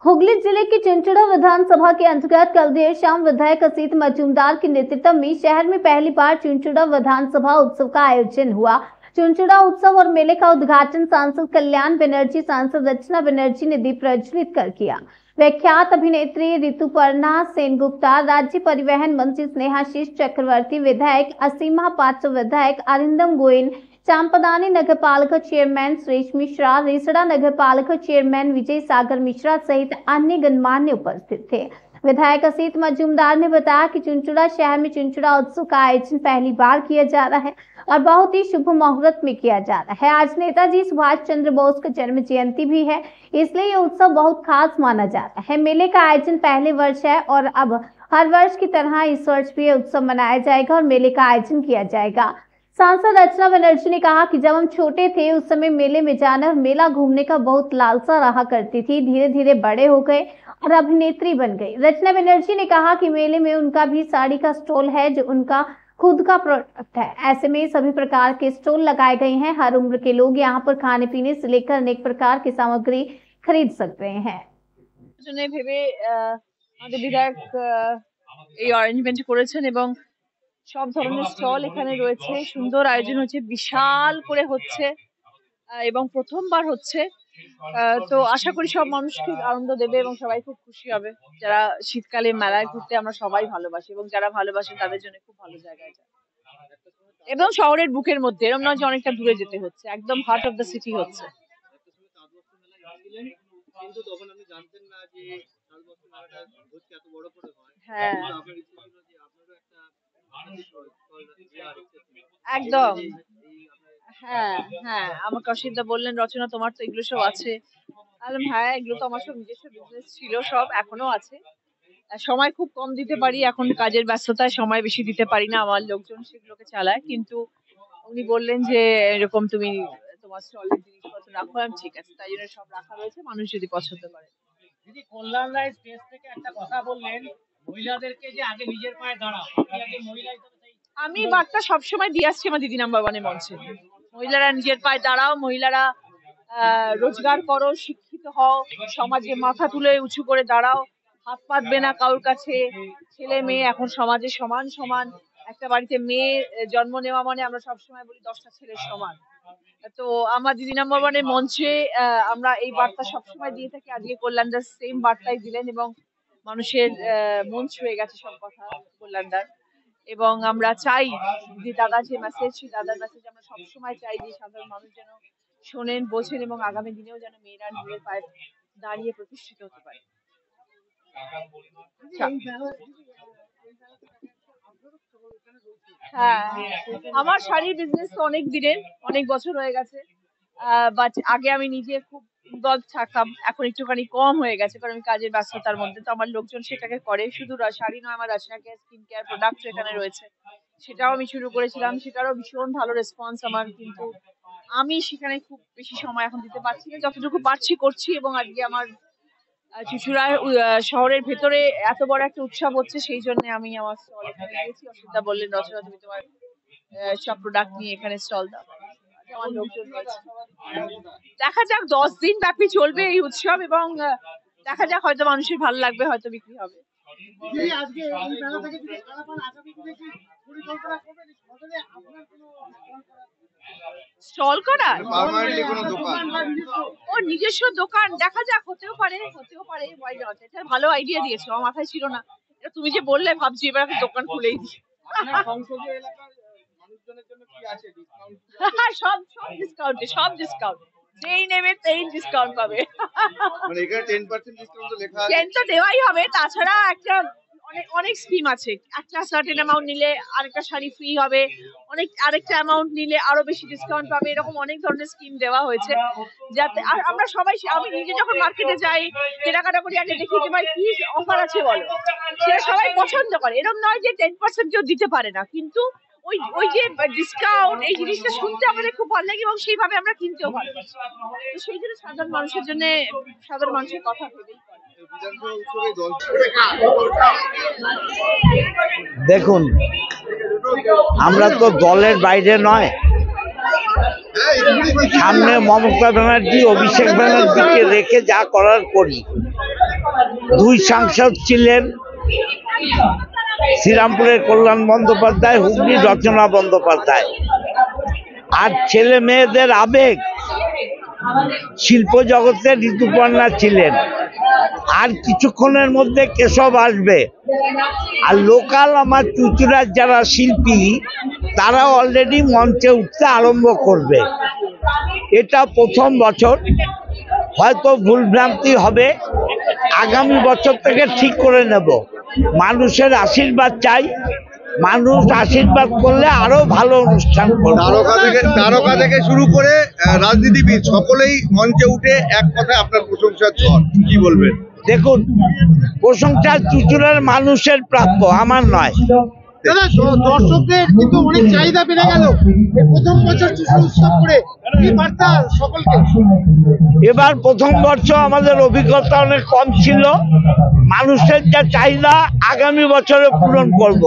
हुगली जिले की चिंचड़ा विधानसभा के अंतर्गत कल देर शाम विधायक असीत मजूमदार के नेतृत्व में शहर में पहली बार चिंचड़ा विधानसभा उत्सव का आयोजन हुआ। चिंचड़ा उत्सव और मेले का उद्घाटन सांसद कल्याण बनर्जी, सांसद रचना बनर्जी ने दीप प्रज्वलित कर किया। विख्यात अभिनेत्री ऋतुपर्णा सेनगुप्ता, राज्य परिवहन मंत्री स्नेहाशीष चक्रवर्ती, विधायक असीमा पात्र, विधायक अरिंदम गोयन, चांपदानी नगरपालिका चेयरमैन सुरेश मिश्रा, रेसड़ा नगरपालिका चेयरमैन विजय सागर मिश्रा सहित अन्य गणमान्य उपस्थित थे। विधायक असीत मजूमदार ने बताया कि चिंचड़ा शहर में चिंचड़ा उत्सव का आयोजन पहली बार किया जा रहा है और बहुत ही शुभ मुहूर्त में किया जा रहा है। आज नेताजी सुभाष चंद्र बोस का जन्म जयंती भी है, इसलिए ये उत्सव बहुत खास माना जा रहा है। मेले का आयोजन पहले वर्ष है और अब हर वर्ष की तरह इस वर्ष भी उत्सव मनाया जाएगा और मेले का आयोजन किया जाएगा। सांसद रचना बनर्जी ने कहा कि जब हम छोटे थे उस समय मेले में जाना और मेला घूमने का बहुत लालसा रहा करती थी। धीरे धीरे बड़े हो गए और अभिनेत्री बन गई। रचना बनर्जी ने कहा कि मेले में उनका भी साड़ी का स्टॉल है जो उनका खुद का प्रोडक्ट है। ऐसे में सभी प्रकार के स्टॉल लगाए गए हैं। हर उम्र के लोग यहाँ पर खाने पीने से लेकर अनेक प्रकार की सामग्री खरीद सकते हैं। সব ধরনের স্টল এখানে রয়েছে, সুন্দর আয়োজন হচ্ছে, বিশাল করে হচ্ছে এবং প্রথমবার হচ্ছে। তো আশা করি সব মানুষকে আনন্দ দেবে এবং সবাই খুব খুশি হবে। যারা শীতকালে মেলায় ঘুরতে আমরা সবাই ভালোবাসি এবং যারা ভালোবাসে তাদের জন্য খুব ভালো জায়গা এটা। এবং শহরের বুকের মধ্যে, এরকম নয় যে অনেকটা দূরে যেতে হচ্ছে, একদম হার্ট অফ দ্য সিটি হচ্ছে। হ্যাঁ একদম, হ্যাঁ হ্যাঁ, আমাকে অসিতদা বললেন রচনা তোমার তো এগুলো সব আছে। হ্যাঁ, এগুলো তো আমার সব নিজস্ব বিজনেস ছিল, সব এখনো আছে। সময় খুব কম দিতে পারি, এখন কাজের ব্যস্ততায় সময় বেশি দিতে পারি না, আমার লোকজন সেগুলোকে চালায়। কিন্তু উনি বললেন যে এরকম তুমি তোমার স্টলের জিনিসপত্র রাখো। আমি ঠিক আছে, তাই জন্য সব রাখা রয়েছে, মানুষ যদি পছন্দ করে। দিদি, কল্যাণ রায় স্টেজ থেকে একটা কথা বললেন, মহিলাদেরকে যে আগে নিজের পায়ে দাঁড়াও। আমি বার্তা সবসময় দিয়ে আসছি আমার দিদি নাম্বার ওয়ানের মঞ্চে। মহিলারা নিজের পায়ে দাঁড়াও, মহিলারা রোজগার করো, শিক্ষিত হও, সমাজে মাথা তুলে উঁচু করে দাঁড়াও, হাত পাতবে না কারোর কাছে। ছেলে মেয়ে এখন সমাজে সমান সমান। একটা বাড়িতে মেয়ে জন্ম নেওয়া মানে আমরা সবসময় বলি 10টা ছেলের সমান। তো আমার দিদি নাম্বার ওয়ানের মঞ্চে আমরা এই বার্তা সবসময় দিয়ে থাকি। আজকে কল্যাণদার সেম বার্তাই দিলেন এবং মানুষের মন ছুঁয়ে গেছে সব কথা কল্যাণদার। এবং আমরা চাই যে দাদা যে মেসেজ, সেই দাদার মেসেজ আমরা সবসময় চাই যে সাধারণ মানুষ যেন শোনেন, বোঝেন এবং আগামী দিনেও যেন মেয়েরা নিজের পায়ে দাঁড়িয়ে প্রতিষ্ঠিত হতে পারে। হ্যাঁ, আমার শাড়ির বিজনেস তো অনেক দিনের, অনেক বছর হয়ে গেছে। বাট আগে আমি নিজে খুব ইনভলভ থাকতাম, এখন একটুখানি কম হয়ে গেছে কারণ আমি কাজের ব্যস্ততার মধ্যে। তো আমার লোকজন সেটাকে করে। শুধু শাড়ি নয়, আমার রচনা কেয়ার, স্কিন কেয়ার প্রোডাক্ট এখানে রয়েছে, সেটাও আমি শুরু করেছিলাম। সেটারও ভীষণ ভালো রেসপন্স আমার, কিন্তু আমি সেখানে খুব বেশি সময় এখন দিতে পারছি না। যতটুকু পারছি করছি। এবং আজকে আমার চুঁচুড়া শহরের ভেতরে এত বড় একটা উৎসব হচ্ছে, সেই জন্য আমি আমার স্টল এখানে দিয়েছি। অসুবিধা বললেন রচনা তুমি তোমার সব প্রোডাক্ট নিয়ে এখানে স্টল দাও। আমার লোকজন রয়েছে। দেখা যাক, 10 দিন ব্যাপী চলবে এই উৎসব এবং দেখা যাক, হয়তো মানুষের ভালো লাগবে, হয়তো বিক্রি হবে। স্টল করা ও নিজস্ব দোকান, দেখা যাক, হতেও পারে, ওয়াই নট। এটা ভালো আইডিয়া দিয়েছো, আমার মাথায় ছিল না। এটা তুমি যে বললে ভাবছি এবার একটা দোকান খুলেই দিই। সব ডিসকাউন্টে, সব ডিসকাউন্ট, যেই নেবে সেই ডিসকাউন্ট পাবে। মানে এখানে 10% ডিসকাউন্ট তো লেখা আছে। 10 তো দেওয়াই হবে, তাছাড়া একটা অনেক স্কিম আছে। একটা সার্টেন অ্যামাউন্ট নিলে আরেকটা শাড়ি ফ্রি হবে, আরেকটা অ্যামাউন্ট নিলে আরো বেশি ডিসকাউন্ট পাবে। এরকম অনেক ধরনের স্কিম দেওয়া হয়েছে, যাতে আর আমরা সবাই, আমি নিজে যখন মার্কেটে যাই কেনাকাটা করি, আগে দেখি যে ভাই কি অফার আছে বলো, সেটা সবাই পছন্দ করে। এরকম নয় যে 10% কেউ দিতে পারে না, কিন্তু ওই যে ডিসকাউন্ট, এই জিনিসটা শুনতে আমাদের খুব ভালো লাগে এবং সেইভাবে আমরা কিনতেও ভালোবাসি। তো সেই জন্য সাধারণ মানুষের জন্য, সাধারণ মানুষের কথা ভেবেই দেখুন, আমরা তো দলের বাইরে নয়, সামনে মমতা ব্যানার্জি অভিষেক ব্যানার্জিকে রেখে যা করার করি। 2 সাংসদ ছিলেন, শ্রীরামপুরের কল্যাণ বন্দ্যোপাধ্যায়, হুগলি রচনা বন্দ্যোপাধ্যায়। আর ছেলে মেয়েদের আবেগ, শিল্প জগতে ঋতুপর্ণা ছিলেন। আর কিছুক্ষণের মধ্যে কেশব আসবে। আর লোকাল আমার চুঁচুড়ার যারা শিল্পী, তারা অলরেডি মঞ্চে উঠতে আরম্ভ করবে। এটা প্রথম বছর, হয়তো ভুলভ্রান্তি হবে, আগামী বছর থেকে ঠিক করে নেব। মানুষের আশীর্বাদ চাই, মানুষ আশীর্বাদ করলে আরো ভালো অনুষ্ঠান করবে। তারকা থেকে শুরু করে রাজনীতিবিদ সকলেই মঞ্চে উঠে এক কথায় আপনার প্রশংসার ঝড়, কি বলবেন? দেখুন, প্রশংসা চুঁচুড়ার মানুষের প্রাপ্য, আমার নয়। দাদা, দর্শকদের কিন্তু অনেক চাহিদা বেড়ে গেল এই প্রথম বছর চুঁচুড়া উৎসব করে, কি বার্তা সকলকে? এবার প্রথম বছর আমাদের অভিজ্ঞতা অনেক কম ছিল, মানুষের যা চাহিদা আগামী বছরে পূরণ করব।